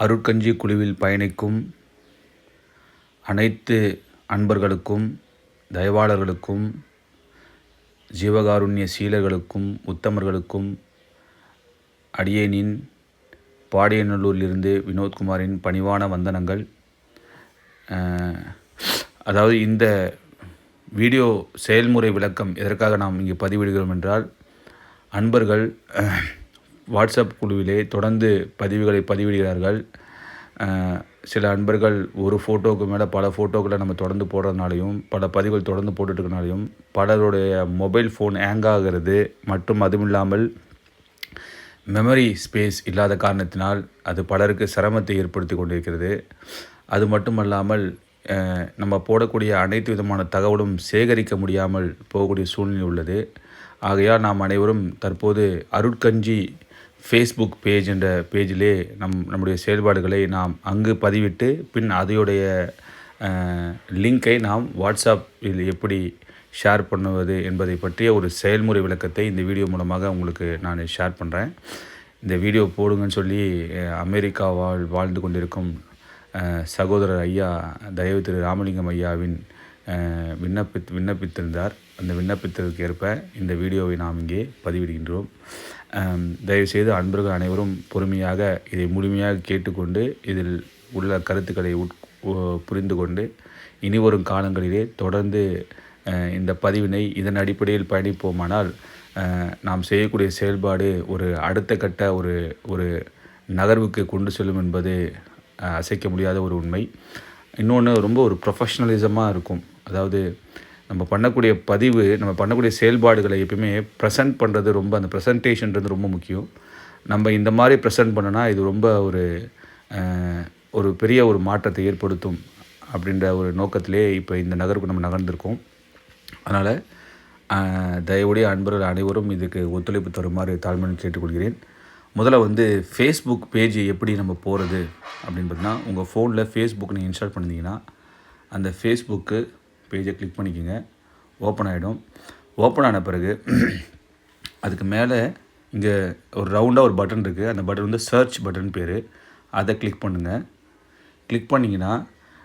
அருட்கஞ்சி குழுவில் பயணிக்கும் அனைத்து அன்பர்களுக்கும், தயவாளர்களுக்கும், ஜீவகாருண்ய சீலர்களுக்கும், உத்தமர்களுக்கும் அடியேனின் பாடியநல்லூரிலிருந்து வினோத்குமாரின் பணிவான வந்தனங்கள். அதாவது இந்த வீடியோ செயல்முறை விளக்கம் எதற்காக நாம் இங்கே பதிவிடுகிறோம் என்றால், அன்பர்கள் வாட்ஸ்அப் குழுவிலே தொடர்ந்து பதிவுகளை பதிவிடுகிறார்கள். சில அன்பர்கள் ஒரு ஃபோட்டோவுக்கு மேலே பல ஃபோட்டோக்களை நம்ம தொடர்ந்து போடுறதுனாலையும், பல பதிவுகள் தொடர்ந்து போட்டுட்டுருக்கனாலையும் பலருடைய மொபைல் ஃபோன் ஹேங் ஆகிறது. மற்றும் அதுவும் இல்லாமல் மெமரி ஸ்பேஸ் இல்லாத காரணத்தினால் அது பலருக்கு சிரமத்தை ஏற்படுத்தி கொண்டிருக்கிறது. அது மட்டுமல்லாமல் நம்ம போடக்கூடிய அனைத்து விதமான தகவலும் சேகரிக்க முடியாமல் போகக்கூடிய சூழ்நிலை உள்ளது. ஆகையால் நாம் அனைவரும் தற்போது அருட்கஞ்சி ஃபேஸ்புக் பேஜ் என்ற பேஜிலே நம்முடைய செயல்பாடுகளை நாம் அங்கு பதிவிட்டு, பின் அதையுடைய லிங்கை நாம் வாட்ஸ்அப்பில் எப்படி ஷேர் பண்ணுவது என்பதை பற்றிய ஒரு செயல்முறை விளக்கத்தை இந்த வீடியோ மூலமாக உங்களுக்கு நான் ஷேர் பண்ணுறேன். இந்த வீடியோ போடுங்கன்னு சொல்லி அமெரிக்காவால் வாழ்ந்து கொண்டிருக்கும் சகோதரர் ஐயா தயவு திரு ராமலிங்கம் ஐயாவின் விண்ணப்பித்திருந்தார். அந்த விண்ணப்பத்திற்கு ஏற்ப இந்த வீடியோவை நாம் இங்கே பதிவிடுகின்றோம். தயவுசெய்து அன்பர்கள் அனைவரும் பொறுமையாக இதை முழுமையாக கேட்டுக்கொண்டு இதில் உள்ள கருத்துக்களை புரிந்து கொண்டு இனிவரும் காலங்களிலே தொடர்ந்து இந்த பதிவினை இதன் அடிப்படையில் பயணிப்போமானால் நாம் செய்யக்கூடிய செயல்பாடு ஒரு அடுத்த கட்ட ஒரு நகர்வுக்கு கொண்டு செல்லும் என்பது அசைக்க முடியாத ஒரு உண்மை. இன்னொன்று ரொம்ப ஒரு ப்ரொஃபஷ்னலிசமாக இருக்கும். அதாவது நம்ம பண்ணக்கூடிய பதிவு, நம்ம பண்ணக்கூடிய செயல்பாடுகளை எப்பயுமே ப்ரெசென்ட் பண்ணுறது ரொம்ப, அந்த ப்ரெசன்டேஷன்றது ரொம்ப முக்கியம். நம்ம இந்த மாதிரி ப்ரெசென்ட் பண்ணோன்னா இது ரொம்ப ஒரு பெரிய ஒரு மாற்றத்தை ஏற்படுத்தும் அப்படின்ற ஒரு நோக்கத்திலே இப்போ இந்த நகருக்கு நம்ம நகர்ந்திருக்கோம். அதனால் தயவுடைய அன்பர்கள் அனைவரும் இதுக்கு ஒத்துழைப்பு தருமாறு தாழ்மையுடன் கேட்டுக்கொள்கிறேன். முதல்ல ஃபேஸ்புக் பேஜ் எப்படி நம்ம போகிறது அப்படின்னு பார்த்தீங்கன்னா, உங்கள் ஃபோனில் ஃபேஸ்புக் நீங்கள் இன்ஸ்டால் பண்ணிங்கன்னா அந்த ஃபேஸ்புக்கு பேஜை கிளிக் பண்ணிக்கோங்க. ஓப்பன் ஆகிடும். ஓப்பன் ஆன பிறகு அதுக்கு மேலே இங்கே ஒரு ரவுண்டாக ஒரு பட்டன் இருக்குது. அந்த பட்டன் சர்ச் பட்டன் பேர். அதை கிளிக் பண்ணுங்கள். கிளிக் பண்ணிங்கன்னா,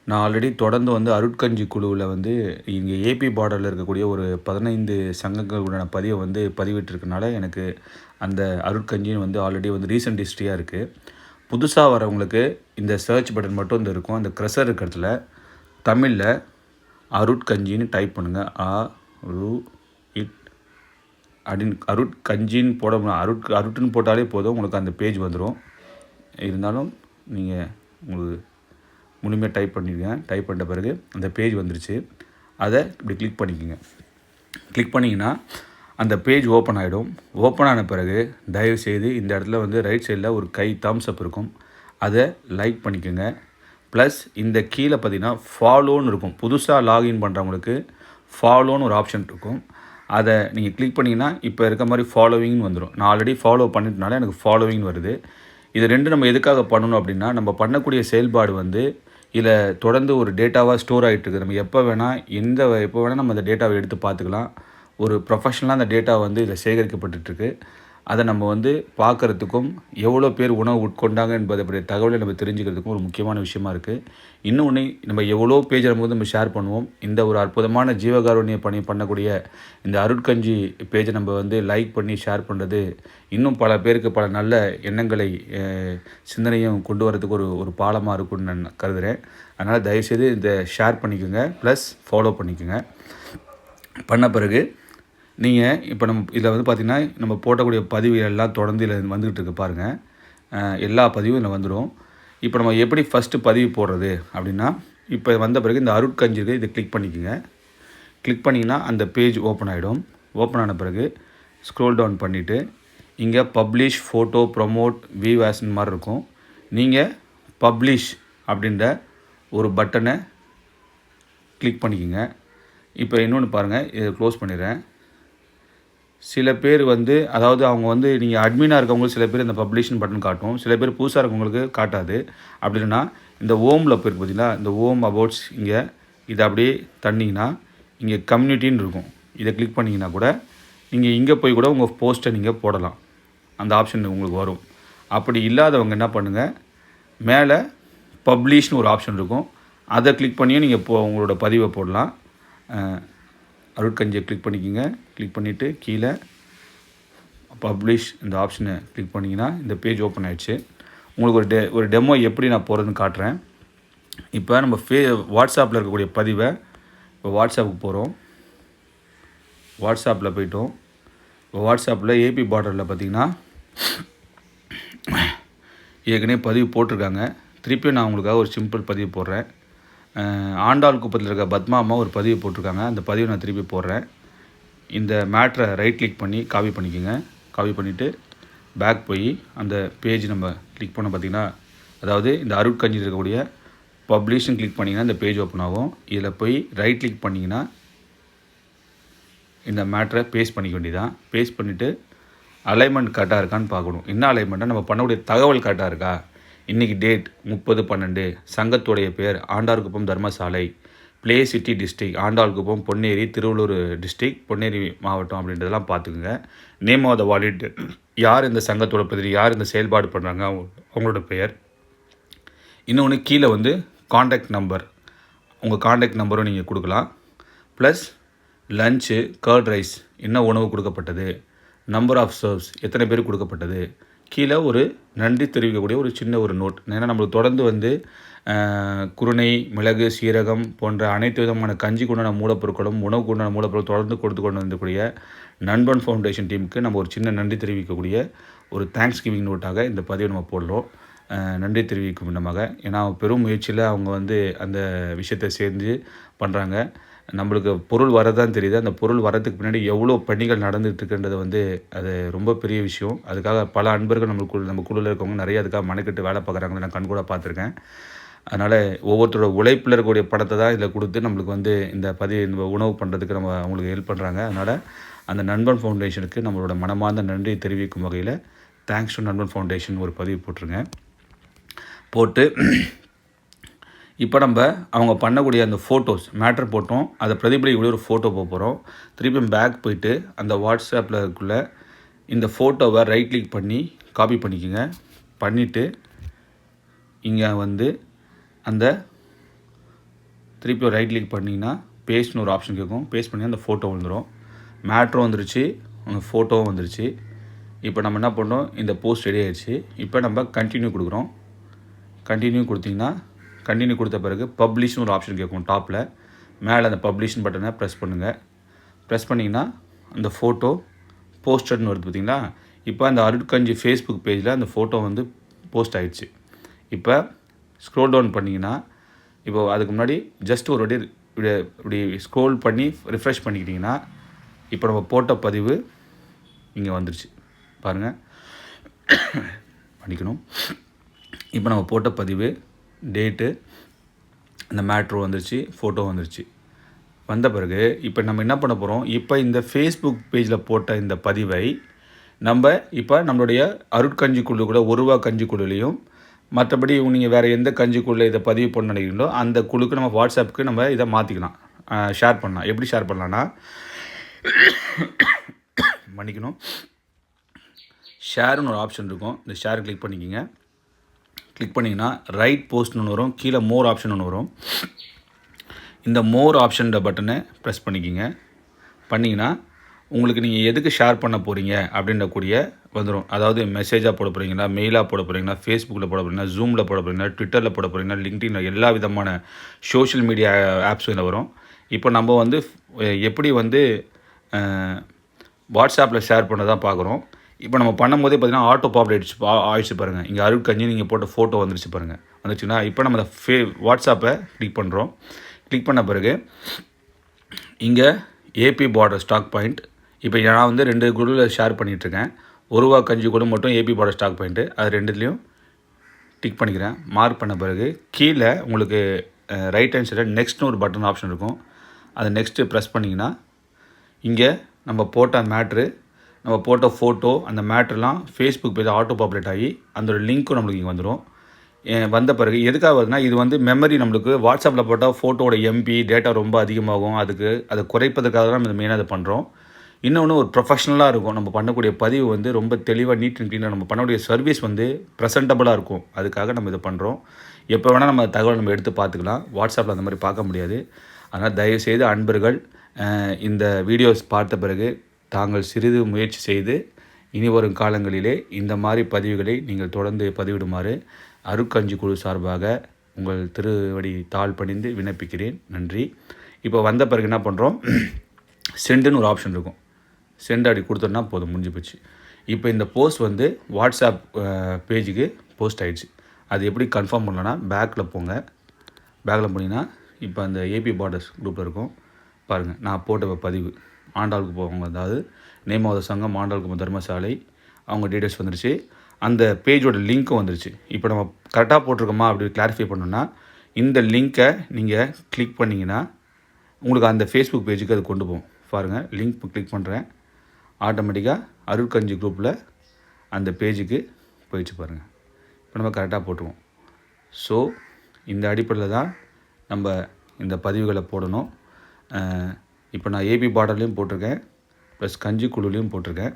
நான் ஆல்ரெடி தொடர்ந்து அருட்கஞ்சி குழுவில் இங்கே ஏபி பார்டரில் இருக்கக்கூடிய ஒரு 15 சங்கங்களுடன பதிவை பதிவிட்டிருக்கனால எனக்கு அந்த அருட்கஞ்சின்னு ஆல்ரெடி ரீசன்ட் ஹிஸ்ட்ரியாக இருக்குது. புதுசாக வரவங்களுக்கு இந்த சர்ச் பட்டன் மட்டும் இருக்கும். அந்த க்ரஷர் இருக்கிறதுல தமிழில் அருட்கஞ்சின்னு டைப் பண்ணுங்கள். அருட்கஞ்சின்னு போட அருட்டுன்னு போட்டாலே போதும், உங்களுக்கு அந்த பேஜ் வந்துடும். இருந்தாலும் நீங்கள் உங்களுக்கு முழுமையாக டைப் பண்ணிடுங்க. டைப் பண்ணிட்ட பிறகு அந்த பேஜ் வந்துருச்சு. அதை இப்படி கிளிக் பண்ணிக்கோங்க. கிளிக் பண்ணிங்கன்னா அந்த பேஜ் ஓப்பன் ஆகிடும். ஓப்பன் ஆன பிறகு தயவுசெய்து இந்த இடத்துல ரைட் சைடில் ஒரு கை தம்ஸ் அப் இருக்கும். அதை லைக் பண்ணிக்கோங்க. ப்ளஸ் இந்த கீழே பார்த்தீங்கன்னா ஃபாலோன்னு இருக்கும். புதுசாக லாகின் பண்ணுறவங்களுக்கு ஃபாலோன்னு ஒரு ஆப்ஷன் இருக்கும். அதை நீங்கள் கிளிக் பண்ணிங்கன்னா இப்போ இருக்க மாதிரி ஃபாலோவிங்னு வந்துடும். நான் ஆல்ரெடி ஃபாலோ பண்ணிட்டனால எனக்கு ஃபாலோவிங் வருது. இது ரெண்டு நம்ம எதுக்காக பண்ணணும் அப்படின்னா, நம்ம பண்ணக்கூடிய செயல்பாடு இதில் தொடர்ந்து ஒரு டேட்டாவாக ஸ்டோர் ஆகிட்டுருக்கு. நம்ம எப்போ வேணால் நம்ம அந்த டேட்டாவை எடுத்து பார்த்துக்கலாம். ஒரு ப்ரொஃபஷ்னலாக அந்த டேட்டா இதில் சேகரிக்கப்பட்டுருக்கு. அதை நம்ம பார்க்குறதுக்கும், எவ்வளோ பேர் உணவு உட்கொண்டாங்க என்பதை பற்றிய தகவலை நம்ம தெரிஞ்சுக்கிறதுக்கும் ஒரு முக்கியமான விஷயமா இருக்குது. இன்னொன்று, நம்ம எவ்வளோ பேஜை நம்ம ஷேர் பண்ணுவோம். இந்த ஒரு அற்புதமான ஜீவகாருண்ய பணி பண்ணக்கூடிய இந்த அருட்கஞ்சி பேஜை நம்ம லைக் பண்ணி ஷேர் பண்ணுறது இன்னும் பல பேருக்கு பல நல்ல எண்ணங்களை சிந்தனையும் கொண்டு வரதுக்கு ஒரு பாலமாக இருக்கும்னு நான் கருதுகிறேன். அதனால் தயவுசெய்து இந்த ஷேர் பண்ணிக்கோங்க. ப்ளஸ் ஃபாலோ பண்ணிக்கோங்க. பண்ண பிறகு நீங்கள் இப்போ நம்ம இதில் பார்த்திங்கன்னா, நம்ம போட்டக்கூடிய பதிவு எல்லாம் தொடர்ந்து இதில் வந்துக்கிட்டு இருக்கு பாருங்கள். எல்லா பதிவும் இதில் வந்துடும். இப்போ நம்ம எப்படி ஃபஸ்ட்டு பதிவு போடுறது அப்படின்னா, இப்போ வந்த பிறகு இந்த அருட்கஞ்சி இருக்குது, இதை கிளிக் பண்ணிக்கோங்க. கிளிக் பண்ணிங்கன்னா அந்த பேஜ் ஓப்பன் ஆகிடும். ஓப்பன் ஆன பிறகு ஸ்க்ரோல் டவுன் பண்ணிவிட்டு இங்கே பப்ளிஷ், ஃபோட்டோ, ப்ரொமோட், வியூ ஆஸ்ன்னு மாதிரி இருக்கும். நீங்கள் பப்ளிஷ் அப்படின்ற ஒரு பட்டனை கிளிக் பண்ணிக்கோங்க. இப்போ இன்னொன்று பாருங்கள், இதை க்ளோஸ் பண்ணிடுறேன். சில பேர் அதாவது அவங்க நீங்கள் அட்மினாக இருக்கவங்களுக்கு சில பேர் இந்த பப்ளிஷ்னு பட்டன் காட்டும். சில பேர் புதுசாக இருக்கவங்களுக்கு காட்டாது. அப்படின்னா இந்த ஓமில் போயிருக்கு பார்த்தீங்களா, இந்த ஓம் அபவுட்ஸ் இதை அப்படியே தண்டிங்கன்னா இங்கே கம்யூனிட்டின்னு இருக்கும். இதை கிளிக் பண்ணிங்கன்னா கூட நீங்கள் இங்கே போய் கூட உங்கள் போஸ்ட்டை நீங்கள் போடலாம். அந்த ஆப்ஷன் உங்களுக்கு வரும். அப்படி இல்லாதவங்க என்ன பண்ணுங்கள், மேலே பப்ளிஷ்னு ஒரு ஆப்ஷன் இருக்கும். அதை கிளிக் பண்ணியும் நீங்கள் உங்களோட பதிவை போடலாம். அருட்கஞ்சியை கிளிக் பண்ணிக்கோங்க. கிளிக் பண்ணிவிட்டு கீழே பப்ளிஷ் இந்த ஆப்ஷனை கிளிக் பண்ணிங்கன்னா இந்த பேஜ் ஓப்பன் ஆகிடுச்சு. உங்களுக்கு ஒரு டெமோ எப்படி நான் போகிறதுன்னு காட்டுறேன். இப்போ நம்ம வாட்ஸ்அப்பில் இருக்கக்கூடிய பதிவை இப்போ வாட்ஸ்அப்புக்கு போகிறோம். வாட்ஸ்அப்பில் போய்ட்டோம். இப்போ வாட்ஸ்அப்பில் ஏபி பார்டரில் பார்த்திங்கன்னா ஏற்கனவே பதிவு போட்டிருக்காங்க. திருப்பியும் நான் உங்களுக்காக ஒரு சிம்பிள் பதிவு போடுறேன். ஆண்டாள் குப்பத்தில் இருக்க பத்மா அம்மா ஒரு பதிவு போட்டிருக்காங்க. அந்த பதிவை நான் திருப்பி போடுறேன். இந்த மேட்ரை ரைட் கிளிக் பண்ணி காப்பி பண்ணிக்கோங்க. காப்பி பண்ணிவிட்டு பேக் போய் அந்த பேஜ் நம்ம கிளிக் பண்ண பார்த்திங்கன்னா, அதாவது இந்த அருட்கஞ்சியில் இருக்கக்கூடிய பப்ளிஷ்னு கிளிக் பண்ணிங்கன்னா இந்த பேஜ் ஓப்பன் ஆகும். இதில் போய் ரைட் கிளிக் பண்ணிங்கன்னா இந்த மேட்ரை பேஸ்ட் பண்ணிக்க வேண்டியதான். பேஸ்ட் பண்ணிவிட்டு அலைன்மெண்ட் கரெக்டாக இருக்கான்னு பார்க்கணும். என்ன அலைன்மெண்ட்டாக நம்ம பண்ணக்கூடிய தகவல் கரெக்டாக இருக்கா. இன்றைக்கி டேட் 30/12, சங்கத்துடைய பேர் ஆண்டார்குப்பம் தர்மசாலை, பிளே city district Andalkuppam, Ponneri Tiruvallur district Ponneri மாவட்டம் அப்படின்றதெல்லாம் பார்த்துக்குங்க. நேம் ஆஃப் த வாலிட், யார் இந்த சங்கத்தோட பிரதிநிதி, யார் இந்த செயல்பாடு பண்ணுறாங்க, அவங்களோட பெயர். இன்னொன்று கீழே காண்டாக்ட் நம்பர், உங்கள் காண்டாக்ட் நம்பரும் நீங்கள் கொடுக்கலாம். ப்ளஸ் லஞ்சு, கர்ட் ரைஸ் என்ன உணவு கொடுக்கப்பட்டது, நம்பர் ஆஃப் சர்வ்ஸ் எத்தனை பேர் கொடுக்கப்பட்டது. கீழே ஒரு நன்றி தெரிவிக்கக்கூடிய ஒரு சின்ன ஒரு நோட். ஏன்னா நம்மளுக்கு தொடர்ந்து குருணை, மிளகு, சீரகம் போன்ற அனைத்து விதமான கஞ்சிக்கு உண்டான மூலப்பொருட்களும் உணவுக்கு உண்டான மூலப்பொருட்கள் தொடர்ந்து கொடுத்து கொண்டு வந்தக்கூடிய நண்பன் ஃபவுண்டேஷன் டீமுக்கு நம்ம ஒரு சின்ன நன்றி தெரிவிக்கக்கூடிய ஒரு தேங்க்ஸ் கிவிங் நோட்டாக இந்த பதிவை நம்ம போடுறோம். நன்றி தெரிவிக்கும் விதமாக. ஏன்னா பெரும் முயற்சியில் அவங்க அந்த விஷயத்தை சேர்ந்து பண்ணுறாங்க. நம்மளுக்கு பொருள் வரதான் தெரியுது. அந்த பொருள் வரதுக்கு பின்னாடி எவ்வளோ பணிகள் நடந்துகிட்ருக்குன்றது அது ரொம்ப பெரிய விஷயம். அதுக்காக பல அன்பர்கள் நம்ம குழுவில் இருக்கவங்க நிறைய அதுக்காக மனக்கெட்டு வேலை பார்க்குறாங்கன்னு நான் கண்கூட பார்த்துருக்கேன். அதனால் ஒவ்வொருத்தரோட உழைப்பில் இருக்கக்கூடிய படத்தை தான் இதில் கொடுத்து நம்மளுக்கு இந்த உணவு பண்ணுறதுக்கு நம்ம அவங்களுக்கு ஹெல்ப் பண்ணுறாங்க. அதனால் அந்த நண்பன் ஃபவுண்டேஷனுக்கு நம்மளோட மனமார்ந்த நன்றி தெரிவிக்கும் வகையில் தேங்க்ஸ் டு நண்பன் ஃபவுண்டேஷன் ஒரு பதிவு போட்டிருங்க. போட்டு இப்போ அவங்க பண்ணக்கூடிய அந்த ஃபோட்டோஸ் மேட்ரு போட்டோம். அதை பிரதிபலிக்கக்கூடிய ஒரு ஃபோட்டோ போகிறோம். திருப்பியும் பேக் போயிட்டு அந்த வாட்ஸ்அப்பில் இருக்குள்ள இந்த ஃபோட்டோவை ரைட் கிளிக் பண்ணி காப்பி பண்ணிக்கோங்க. பண்ணிவிட்டு இங்கே அந்த திருப்பி ரைட் கிளிக் பண்ணிங்கன்னா பேஸ்ட்னு ஒரு ஆப்ஷன் கேட்கும். பேஸ்ட் பண்ணி அந்த ஃபோட்டோ வந்துடும். மேட்ரும் வந்துருச்சு, அந்த ஃபோட்டோவும் வந்துருச்சு. இப்போ நம்ம என்ன பண்ணோம், இந்த போஸ்ட் ரெடி ஆகிடுச்சு. இப்போ நம்ம கண்டினியூ கொடுக்குறோம். கண்டினியூ கொடுத்திங்கன்னா கண்டினியூ கொடுத்த பிறகு பப்ளிஷ்னு ஒரு ஆப்ஷன் கேட்கும். டாப்பில் மேலே அந்த பப்ளிஷ்னு பட்டனை ப்ரெஸ் பண்ணுங்கள். ப்ரெஸ் பண்ணிங்கன்னா அந்த ஃபோட்டோ போஸ்டர்னு வருது பார்த்திங்களா. இப்போ அந்த அருட்கஞ்சி ஃபேஸ்புக் பேஜில் அந்த ஃபோட்டோ போஸ்ட் ஆகிடுச்சு. இப்போ ஸ்க்ரோல் டவுன் பண்ணிங்கன்னா இப்போ அதுக்கு முன்னாடி ஜஸ்ட் ஒரு இப்படி ஸ்க்ரோல் பண்ணி ரிஃப்ரெஷ் பண்ணிக்கிட்டிங்கன்னா இப்போ நம்ம போட்ட பதிவு இங்கே வந்துருச்சு பாருங்கள். பண்ணிக்கணும். இப்போ நம்ம போட்ட பதிவு, டேட்டு, அந்த மேட்ரு வந்துருச்சு, ஃபோட்டோ வந்துருச்சு. வந்த பிறகு இப்போ நம்ம என்ன பண்ண போகிறோம், இப்போ இந்த ஃபேஸ்புக் பேஜில் போட்ட இந்த பதிவை இப்போ நம்மளுடைய அருட்கஞ்சி குழு கூட ஒரு ரூபா கஞ்சி குழுலையும், மற்றபடி நீங்கள் வேறு எந்த கஞ்சி குழுவில் இதை பதிவு பண்ண நினைக்கிறீங்களோ அந்த குழுக்கு நம்ம வாட்ஸ்அப்புக்கு நம்ம இதை மாற்றிக்கலாம், ஷேர் பண்ணலாம். எப்படி ஷேர் பண்ணலான்னா மன்னிக்கணும், ஷேருன்னு ஒரு ஆப்ஷன் இருக்கும். இந்த ஷேர் கிளிக் பண்ணிக்கிங்க. கிளிக் பண்ணிங்கன்னா ரைட் போஸ்ட்னு ஒன்று வரும். கீழே மோர் ஆப்ஷன் ஒன்று வரும். இந்த மோர் ஆப்ஷன்ற பட்டனை ப்ரெஸ் பண்ணிக்கிங்க. பண்ணிங்கன்னா உங்களுக்கு நீங்கள் எதுக்கு ஷேர் பண்ண போகிறீங்க அப்படின்றக்கூடிய வந்துடும். அதாவது மெசேஜாக போட போகிறீங்களா, மெயிலாக போட போகிறீங்களா, ஃபேஸ்புக்கில் போட போகிறீங்களா, ஜூமில் போட போகிறீங்களா, ட்விட்டரில் போட போகிறீங்களா, லிங்க்டின், எல்லா விதமான சோஷியல் மீடியா ஆப்ஸும் இதில் வரும். இப்போ நம்ம எப்படி வாட்ஸ்அப்பில் ஷேர் பண்ணதான் பார்க்குறோம். இப்போ நம்ம பண்ணும்போதே பார்த்திங்கன்னா ஆட்டோ பாப் ஆயிடுச்சு பாருங்கள். இங்கே அருட்கஞ்சி நீங்கள் போட்ட ஃபோட்டோ வந்துருச்சு பாருங்கள். வந்துச்சுன்னா இப்போ நம்ம வாட்ஸ்அப்பை கிளிக் பண்ணுறோம். கிளிக் பண்ண பிறகு இங்கே ஏபி பார்டர் ஸ்டாக் பாயிண்ட். இப்போ நான் 2 குழுவில் ஷேர் பண்ணிகிட்ருக்கேன். ஒரு ரூபா கஞ்சி கூட மட்டும் ஏபி பார்டர் ஸ்டாக் பாயிண்ட்டு, அது ரெண்டுலேயும் டிக் பண்ணிக்கிறேன். மார்க் பண்ண பிறகு கீழே உங்களுக்கு ரைட் ஹேண்ட் சைடில் நெக்ஸ்ட்னு ஒரு பட்டன் ஆப்ஷன் இருக்கும். அதை நெக்ஸ்ட்டு ப்ரெஸ் பண்ணிங்கன்னா இங்கே நம்ம போட்ட மேட்ரு, நம்ம போட்ட ஃபோட்டோ, அந்த மேட்ருலாம் ஃபேஸ்புக் பேஜ் ஆட்டோ பாப்புலேட் ஆகி அந்த லிங்க்கும் நம்மளுக்கு இங்கே வந்துடும். வந்த பிறகு எதுக்காக வருதுன்னா, இது மெமரி நம்மளுக்கு வாட்ஸ்அப்பில் போட்டால் ஃபோட்டோவோட எம்பி டேட்டா ரொம்ப அதிகமாகும். அதை குறைப்பதற்காக தான் நம்ம மெயினாக அதை பண்ணுறோம். இன்னொன்று ஒரு ப்ரொஃபஷ்னலாக இருக்கும். நம்ம பண்ணக்கூடிய பதிவு வந்து ரொம்ப தெளிவாக நீட் அண்ட் க்ளீனாக நம்ம பண்ணக்கூடிய சர்வீஸ் வந்து ப்ரெசென்டபுளாக இருக்கும். அதுக்காக நம்ம இதை பண்ணுறோம். எப்போ வேணால் நம்ம தகவல் நம்ம எடுத்து பார்த்துக்கலாம். வாட்ஸ்அப்பில் அந்த மாதிரி பார்க்க முடியாது. அதனால் தயவுசெய்து அன்பர்கள் இந்த வீடியோஸ் பார்த்த பிறகு தாங்கள் சிறிது முயற்சி செய்து இனி வரும் காலங்களிலே இந்த மாதிரி பதிவுகளை நீங்கள் தொடர்ந்து பதிவிடுமாறு அருட்கஞ்சி குழு சார்பாக உங்கள் திருவடி தாழ் பணிந்து விண்ணப்பிக்கிறேன். நன்றி. இப்போ வந்த பிறகு என்ன பண்ணுறோம், சென்டுன்னு ஒரு ஆப்ஷன் இருக்கும். சென்ட் அப்படி கொடுத்தோன்னா போதும், முடிஞ்சு போச்சு. இப்போ இந்த போஸ்ட் வந்து வாட்ஸ்அப் பேஜுக்கு போஸ்ட் ஆகிடுச்சு. அது எப்படி கன்ஃபார்ம் பண்ணலன்னா பேக்கில் போங்க. பேக்கில் போனீங்கன்னா இப்போ அந்த ஏபி பார்டர்ஸ் குரூப்பில் இருக்கும் பாருங்கள். நான் போட்ட பதிவு ஆண்டாளுக்கு போவாங்க, அதாவது நேமாவத சங்கம் ஆண்டாளுக்கு தர்மசாலை, அவங்க டீட்டெயில்ஸ் வந்துருச்சு. அந்த பேஜோட லிங்க்கும் வந்துருச்சு. இப்போ நம்ம கரெக்டாக போட்டிருக்கோமா அப்படி கிளாரிஃபை பண்ணோன்னா இந்த லிங்க்கை நீங்கள் கிளிக் பண்ணிங்கன்னா உங்களுக்கு அந்த ஃபேஸ்புக் பேஜுக்கு அது கொண்டு போகும். பாருங்கள், லிங்க் கிளிக் பண்ணுறேன், ஆட்டோமேட்டிக்காக அருட்கஞ்சி குரூப்பில் அந்த பேஜுக்கு போயிடுச்சு பாருங்கள். இப்போ நம்ம கரெக்டாக போட்டுருவோம். ஸோ இந்த அடிப்படையில் தான் நம்ம இந்த பதிவுகளை போடணும். இப்போ நான் ஏபி பார்டர்லேயும் போட்டிருக்கேன், ப்ளஸ் கஞ்சி குழுலையும் போட்டிருக்கேன்.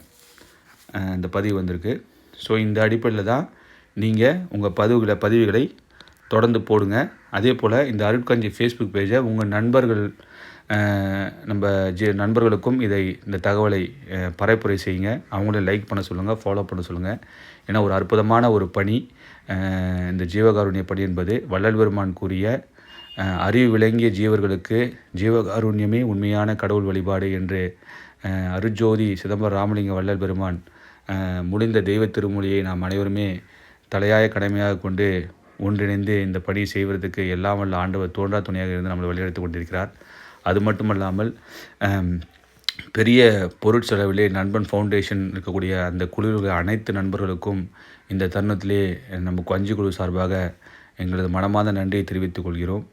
இந்த பதிவு வந்திருக்கு. ஸோ இந்த அடிப்படையில் தான் நீங்கள் உங்கள் பதிவுகளை தொடர்ந்து போடுங்க. அதே போல் இந்த அருட்கஞ்சி ஃபேஸ்புக் பேஜை உங்கள் நண்பர்கள் நண்பர்களுக்கும் இந்த தகவலை பரப்புரை செய்யுங்க. அவங்கள லைக் பண்ண சொல்லுங்கள், ஃபாலோ பண்ண சொல்லுங்கள். ஏன்னா ஒரு அற்புதமான ஒரு பணி இந்த ஜீவகாருண்ய பணி என்பது. வள்ளல் பெருமான் கூறிய அறிவு விளங்கிய ஜீவர்களுக்கு ஜீவகாருண்யமே உண்மையான கடவுள் வழிபாடு என்று அருட்ஜோதி சிதம்பரம் ராமலிங்க வள்ளல் பெருமான் முடிந்த தெய்வ திருமொழியை நாம் அனைவருமே தலையாய கடமையாக கொண்டு ஒன்றிணைந்து இந்த பணி செய்வதற்கு எல்லாம் வல்ல ஆண்டவர் தோன்றா துணையாக இருந்து நம்மளை வழிநடத்தி கொண்டிருக்கிறார். அது மட்டுமல்லாமல் பெரிய பொருட்செலவிலே நண்பன் ஃபவுண்டேஷன் இருக்கக்கூடிய அந்த குழுவில் அனைத்து நண்பர்களுக்கும் இந்த தருணத்திலே நம்ம கஞ்சி குழு சார்பாக எங்களது மனமார்ந்த நன்றியை தெரிவித்துக் கொள்கிறோம்.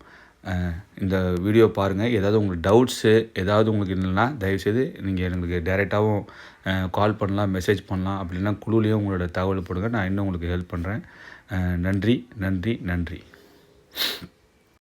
இந்த வீடியோ பாருங்கள். ஏதாவது உங்களுக்கு டவுட்ஸு ஏதாவது உங்களுக்கு இல்லைன்னா தயவுசெய்து நீங்கள் எங்களுக்கு டைரெக்டாகவும் கால் பண்ணலாம், மெசேஜ் பண்ணலாம். அப்படின்னா குழுலேயும் உங்களோட தகவல் போடுங்க, நான் இன்னும் உங்களுக்கு ஹெல்ப் பண்ணுறேன். நன்றி நன்றி நன்றி.